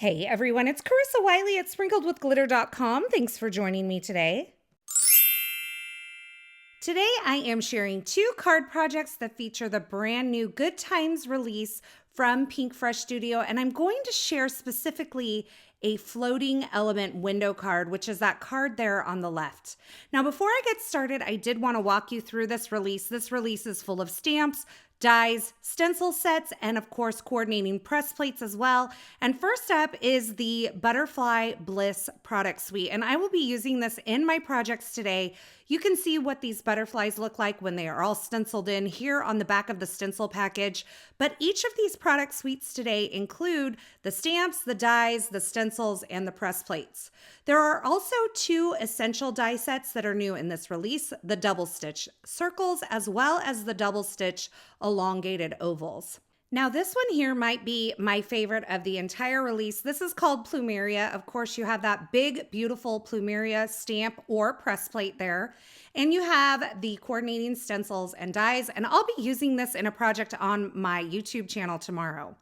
Hey everyone, it's Carissa Wiley at sprinkledwithglitter.com. Thanks for joining me today. Today I am sharing 2 card projects that feature the brand new Good Times release from Pinkfresh Studio, and I'm going to share specifically a floating element window card, which is that card there on the left. Now, before I get started, I did want to walk you through this release. This release is full of stamps, dies, stencil sets, and of course, coordinating press plates as well. And first up is the Butterfly Bliss product suite, and I will be using this in my projects today. You can see what these butterflies look like when they are all stenciled in here on the back of the stencil package. But each of these product suites today include the stamps, the dies, the stencils, and the press plates. There are also 2 essential die sets that are new in this release, the double stitch circles as well as the double stitch elongated ovals. Now this one here might be my favorite of the entire release. This is called Plumeria. Of course, you have that big, beautiful Plumeria stamp or press plate there. And you have the coordinating stencils and dies, and I'll be using this in a project on my YouTube channel tomorrow.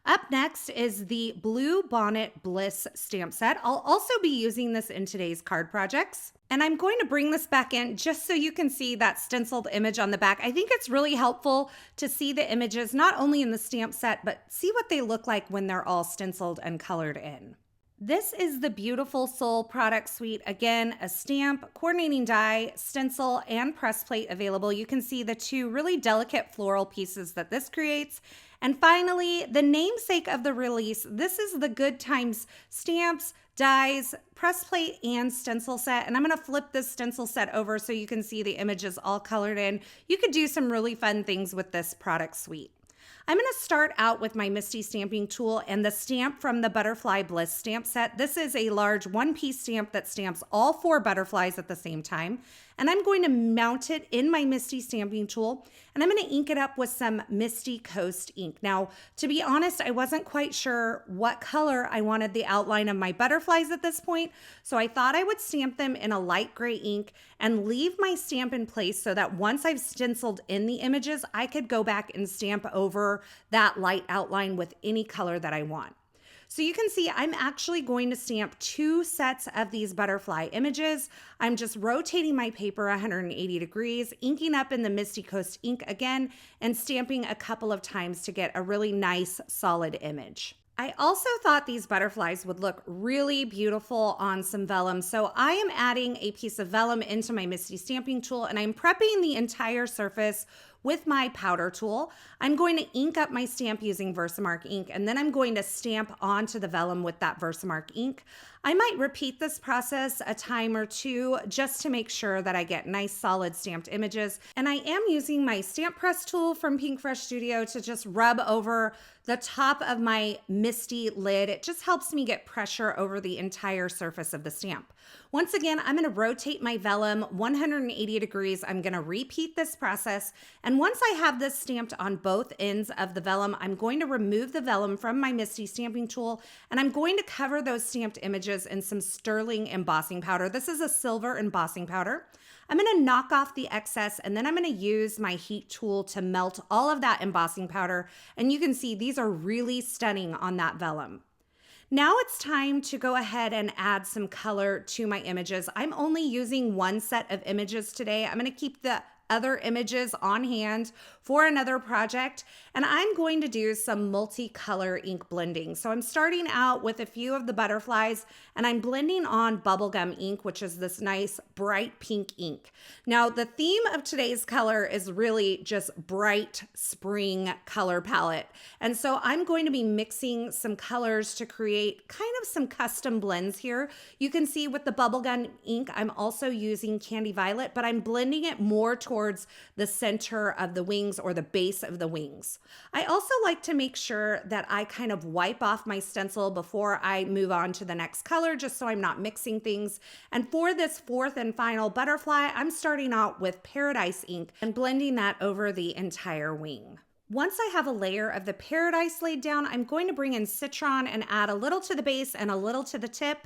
Up next is the Bluebonnet Bliss stamp set. I'll also be using this in today's card projects. And I'm going to bring this back in just so you can see that stenciled image on the back. I think it's really helpful to see the images, not only in the stamp set, but see what they look like when they're all stenciled and colored in. This is the Beautiful Soul product suite. Again, a stamp, coordinating die, stencil, and press plate available. You can see the 2 really delicate floral pieces that this creates. And finally, the namesake of the release, this is the Good Times stamps, dies, press plate, and stencil set. And I'm going to flip this stencil set over so you can see the images all colored in. You could do some really fun things with this product suite. I'm going to start out with my Misty stamping tool and the stamp from the Butterfly Bliss stamp set. This is a large 1-piece stamp that stamps all 4 butterflies at the same time. And I'm going to mount it in my Misty stamping tool, and I'm going to ink it up with some Misty Coast ink. Now, to be honest, I wasn't quite sure what color I wanted the outline of my butterflies at this point, so I thought I would stamp them in a light gray ink and leave my stamp in place so that once I've stenciled in the images, I could go back and stamp over that light outline with any color that I want. So you can see I'm actually going to stamp 2 sets of these butterfly images. I'm just rotating my paper 180 degrees, inking up in the Misty Coast ink again, and stamping a couple of times to get a really nice solid image. I also thought these butterflies would look really beautiful on some vellum. So I am adding a piece of vellum into my Misty stamping tool, and I'm prepping the entire surface with my powder tool. I'm going to ink up my stamp using Versamark ink, and then I'm going to stamp onto the vellum with that Versamark ink. I might repeat this process a time or 2 just to make sure that I get nice solid stamped images. And I am using my stamp press tool from Pinkfresh Studio to just rub over the top of my Misty lid. It just helps me get pressure over the entire surface of the stamp. Once again, I'm going to rotate my vellum 180 degrees. I'm going to repeat this process. And once I have this stamped on both ends of the vellum, I'm going to remove the vellum from my Misty stamping tool, and I'm going to cover those stamped images in some sterling embossing powder. This is a silver embossing powder. I'm going to knock off the excess, and then I'm going to use my heat tool to melt all of that embossing powder. And you can see these are really stunning on that vellum. Now it's time to go ahead and add some color to my images. I'm only using 1 set of images today. I'm going to keep the other images on hand for another project, and I'm going to do some multicolor ink blending. So I'm starting out with a few of the butterflies, and I'm blending on bubblegum ink, which is this nice bright pink ink. Now the theme of today's color is really just bright spring color palette, and so I'm going to be mixing some colors to create kind of some custom blends here. You can see with the bubblegum ink, I'm also using Candy Violet, but I'm blending it more towards the center of the wings or the base of the wings. I also like to make sure that I kind of wipe off my stencil before I move on to the next color, just so I'm not mixing things. And for this 4th and final butterfly, I'm starting out with Paradise ink and blending that over the entire wing. Once I have a layer of the Paradise laid down, I'm going to bring in Citron and add a little to the base and a little to the tip.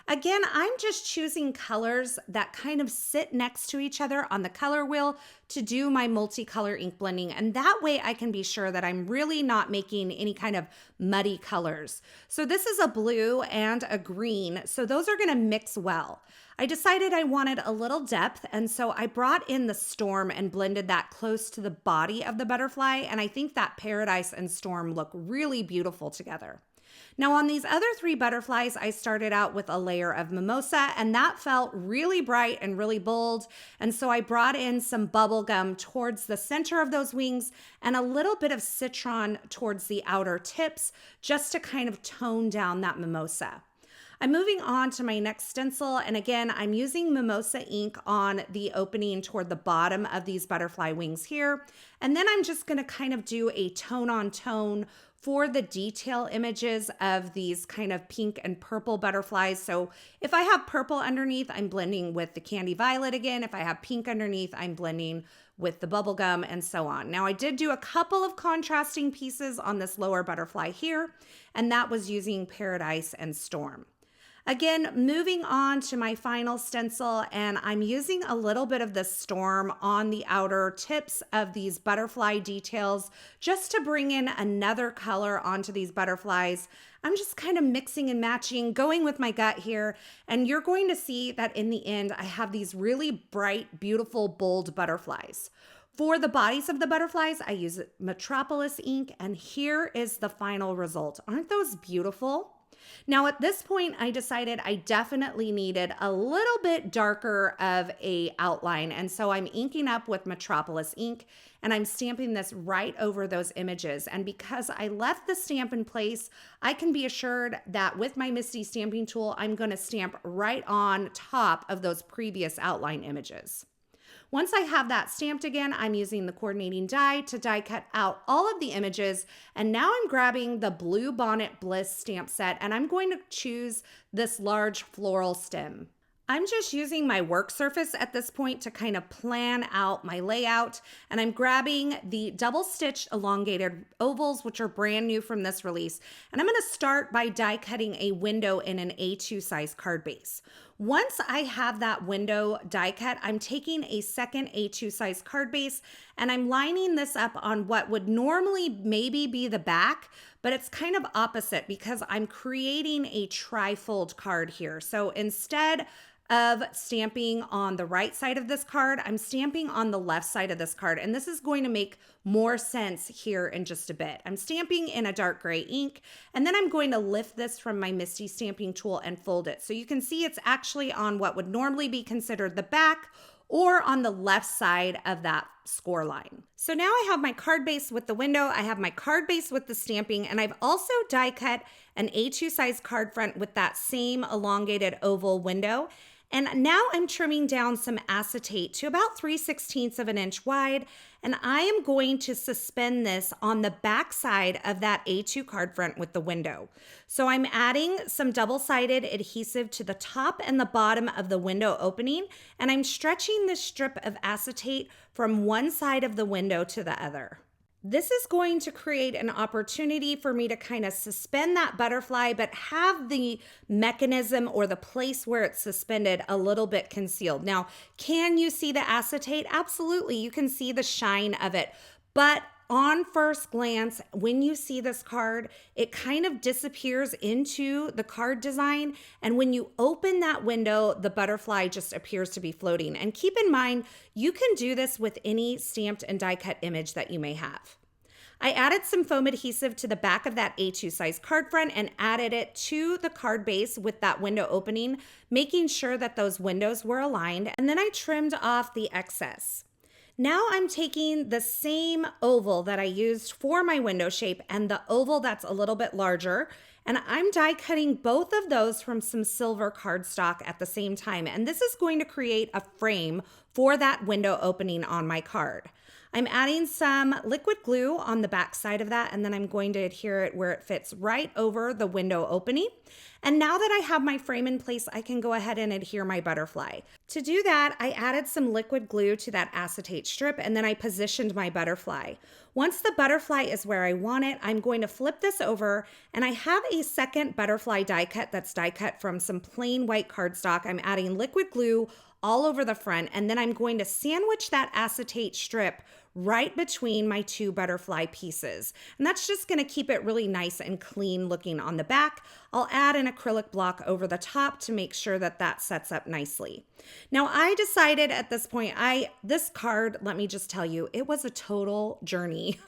Again, I'm just choosing colors that kind of sit next to each other on the color wheel to do my multicolor ink blending. And that way I can be sure that I'm really not making any kind of muddy colors. So this is a blue and a green, so those are gonna mix well. I decided I wanted a little depth, and so I brought in the storm and blended that close to the body of the butterfly, and I think that paradise and storm look really beautiful together. Now on these other 3 butterflies, I started out with a layer of mimosa, and that felt really bright and really bold. And so I brought in some bubble gum towards the center of those wings and a little bit of citron towards the outer tips, just to kind of tone down that mimosa. I'm moving on to my next stencil, and again, I'm using mimosa ink on the opening toward the bottom of these butterfly wings here. And then I'm just gonna kind of do a tone on tone for the detail images of these kind of pink and purple butterflies. So if I have purple underneath, I'm blending with the candy violet again. If I have pink underneath, I'm blending with the bubblegum and so on. Now I did do a couple of contrasting pieces on this lower butterfly here, and that was using Paradise and Storm. Again, moving on to my final stencil, and I'm using a little bit of the storm on the outer tips of these butterfly details just to bring in another color onto these butterflies. I'm just kind of mixing and matching, going with my gut here, and you're going to see that in the end, I have these really bright, beautiful, bold butterflies. For the bodies of the butterflies, I use Metropolis ink, and here is the final result. Aren't those beautiful? Now at this point, I decided I definitely needed a little bit darker of a outline. And so I'm inking up with Metropolis ink, and I'm stamping this right over those images. And because I left the stamp in place, I can be assured that with my Misty stamping tool, I'm going to stamp right on top of those previous outline images. Once I have that stamped again, I'm using the coordinating die to die cut out all of the images. And now I'm grabbing the Bluebonnet Bliss stamp set, and I'm going to choose this large floral stem. I'm just using my work surface at this point to kind of plan out my layout, and I'm grabbing the double stitched elongated ovals, which are brand new from this release, and I'm going to start by die cutting a window in an A2 size card base. Once I have that window die cut, I'm taking a second A2 size card base and I'm lining this up on what would normally maybe be the back, but it's kind of opposite because I'm creating a tri-fold card here. So instead of stamping on the right side of this card, I'm stamping on the left side of this card, and this is going to make more sense here in just a bit. I'm stamping in a dark gray ink, and then I'm going to lift this from my Misty stamping tool and fold it. So you can see it's actually on what would normally be considered the back or on the left side of that score line. So now I have my card base with the window, I have my card base with the stamping, and I've also die cut an A2 size card front with that same elongated oval window. And now I'm trimming down some acetate to about 3/16 of an inch wide, and I am going to suspend this on the back side of that A2 card front with the window. So I'm adding some double-sided adhesive to the top and the bottom of the window opening, and I'm stretching this strip of acetate from one side of the window to the other. This is going to create an opportunity for me to kind of suspend that butterfly, but have the mechanism or the place where it's suspended a little bit concealed. Now, can you see the acetate? Absolutely, you can see the shine of it. But on first glance, when you see this card, it kind of disappears into the card design. And when you open that window, the butterfly just appears to be floating. And keep in mind, you can do this with any stamped and die cut image that you may have. I added some foam adhesive to the back of that A2 size card front and added it to the card base with that window opening, making sure that those windows were aligned. And then I trimmed off the excess. Now I'm taking the same oval that I used for my window shape and the oval that's a little bit larger, and I'm die cutting both of those from some silver cardstock at the same time. And this is going to create a frame for that window opening on my card. I'm adding some liquid glue on the back side of that, and then I'm going to adhere it where it fits right over the window opening. And now that I have my frame in place, I can go ahead and adhere my butterfly. To do that, I added some liquid glue to that acetate strip and then I positioned my butterfly. Once the butterfly is where I want it, I'm going to flip this over and I have a second butterfly die cut that's die cut from some plain white cardstock. I'm adding liquid glue all over the front and then I'm going to sandwich that acetate strip right between my two butterfly pieces. And that's just gonna keep it really nice and clean looking on the back. I'll add an acrylic block over the top to make sure that that sets up nicely. Now I decided at this point, this card, let me just tell you, it was a total journey.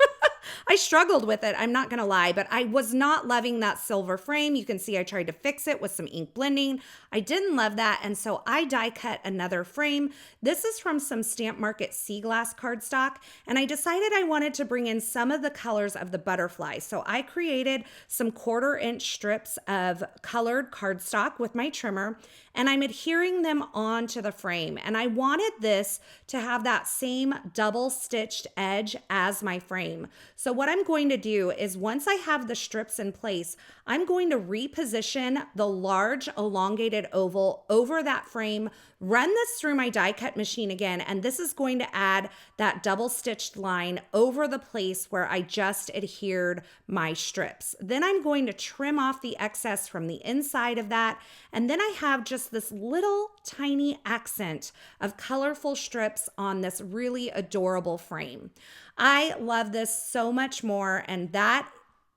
I struggled with it, I'm not gonna lie, but I was not loving that silver frame. You can see I tried to fix it with some ink blending. I didn't love that, and so I die cut another frame. This is from some Stamp Market Sea Glass cardstock, and I decided I wanted to bring in some of the colors of the butterfly. So I created some 1/4-inch strips of colored cardstock with my trimmer, and I'm adhering them onto the frame. And I wanted this to have that same double stitched edge as my frame. So what I'm going to do is once I have the strips in place, I'm going to reposition the large elongated oval over that frame, run this through my die cut machine again, and this is going to add that double stitched line over the place where I just adhered my strips. Then I'm going to trim off the excess from the inside of that, and then I have just this little tiny accent of colorful strips on this really adorable frame. I love this so much more, and that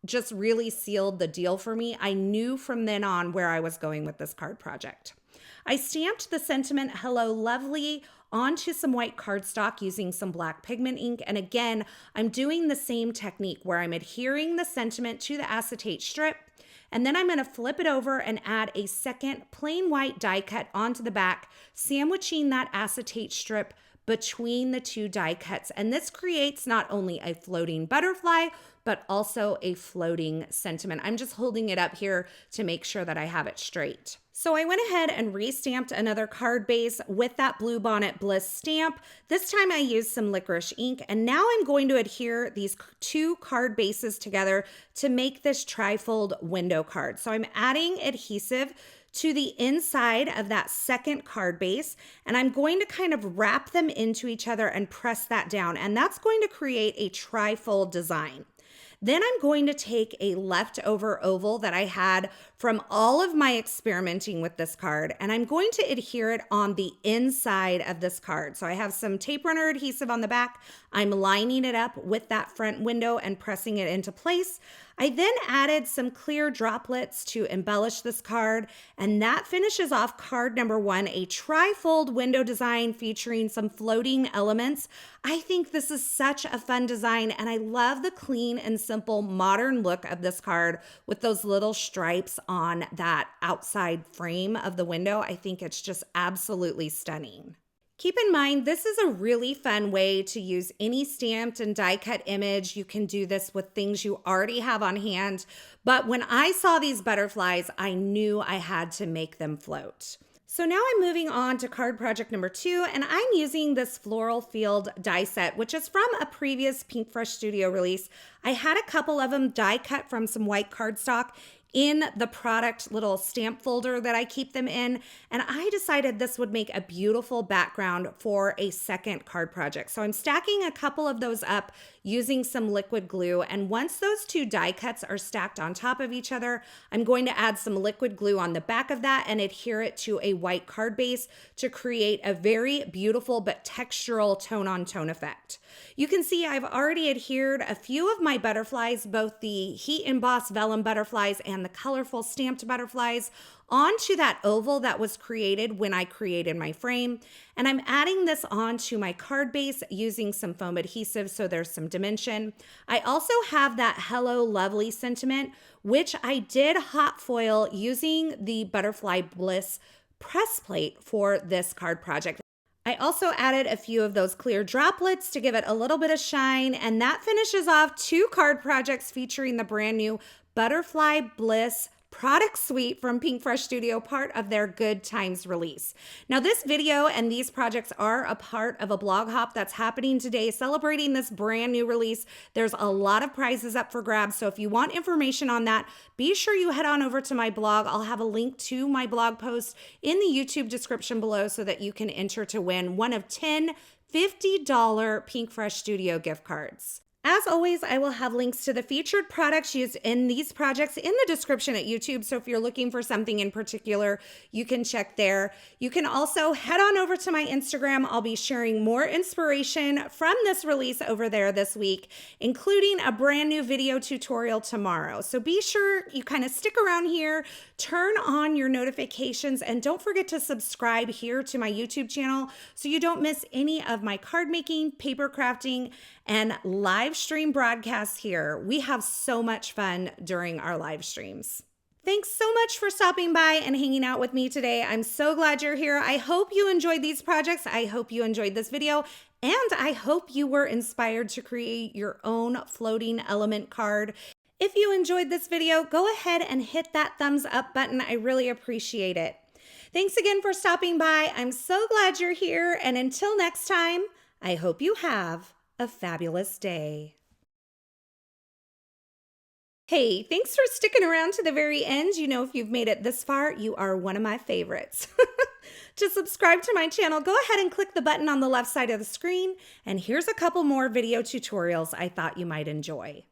just really sealed the deal for me. I knew from then on where I was going with this card project. I stamped the sentiment "Hello Lovely" onto some white cardstock using some black pigment ink. And again, I'm doing the same technique where I'm adhering the sentiment to the acetate strip. And then I'm going to flip it over and add a second plain white die cut onto the back, sandwiching that acetate strip between the two die cuts. And this creates not only a floating butterfly, but also a floating sentiment. I'm just holding it up here to make sure that I have it straight. So I went ahead and re-stamped another card base with that Bluebonnet Bliss stamp. This time I used some licorice ink, and now I'm going to adhere these two card bases together to make this trifold window card. So I'm adding adhesive to the inside of that second card base, and I'm going to kind of wrap them into each other and press that down, and that's going to create a trifold design. Then I'm going to take a leftover oval that I had from all of my experimenting with this card, and I'm going to adhere it on the inside of this card. So I have some tape runner adhesive on the back. I'm lining it up with that front window and pressing it into place. I then added some clear droplets to embellish this card, and that finishes off card number 1, a trifold window design featuring some floating elements. I think this is such a fun design, and I love the clean and simple modern look of this card with those little stripes on that outside frame of the window. I think it's just absolutely stunning. Keep in mind, this is a really fun way to use any stamped and die cut image. You can do this with things you already have on hand. But when I saw these butterflies, I knew I had to make them float. So now I'm moving on to card project number 2, and I'm using this Floral Field die set, which is from a previous Pinkfresh Studio release. I had a couple of them die cut from some white cardstock in the product little stamp folder that I keep them in, and I decided this would make a beautiful background for a second card project. So I'm stacking a couple of those up using some liquid glue, and once those two die cuts are stacked on top of each other, I'm going to add some liquid glue on the back of that and adhere it to a white card base to create a very beautiful but textural tone-on-tone effect. You can see I've already adhered a few of my butterflies, both the heat embossed vellum butterflies and the colorful stamped butterflies, onto that oval that was created when I created my frame. And I'm adding this onto my card base using some foam adhesive so there's some dimension. I also have that Hello Lovely sentiment, which I did hot foil using the Butterfly Bliss press plate for this card project. I also added a few of those clear droplets to give it a little bit of shine, and that finishes off 2 card projects featuring the brand new Butterfly Bliss product suite from Pinkfresh Studio, part of their Good Times release. Now, this video and these projects are a part of a blog hop that's happening today celebrating this brand new release. There's a lot of prizes up for grabs, so if you want information on that, be sure you head on over to my blog. I'll have a link to my blog post in the YouTube description below so that you can enter to win one of 10 $50 Pinkfresh Studio gift cards. As always, I will have links to the featured products used in these projects in the description at YouTube. So if you're looking for something in particular, you can check there. You can also head on over to my Instagram. I'll be sharing more inspiration from this release over there this week, including a brand new video tutorial tomorrow. So be sure you kind of stick around here, turn on your notifications, and don't forget to subscribe here to my YouTube channel so you don't miss any of my card making, paper crafting, and live stream broadcasts here. We have so much fun during our live streams. Thanks so much for stopping by and hanging out with me today. I'm so glad you're here. I hope you enjoyed these projects. I hope you enjoyed this video. And I hope you were inspired to create your own floating element card. If you enjoyed this video, go ahead and hit that thumbs up button. I really appreciate it. Thanks again for stopping by. I'm so glad you're here. And until next time, I hope you have a fabulous day. Hey, thanks for sticking around to the very end. You know, if you've made it this far, you are one of my favorites. To subscribe to my channel, go ahead and click the button on the left side of the screen. And here's a couple more video tutorials I thought you might enjoy.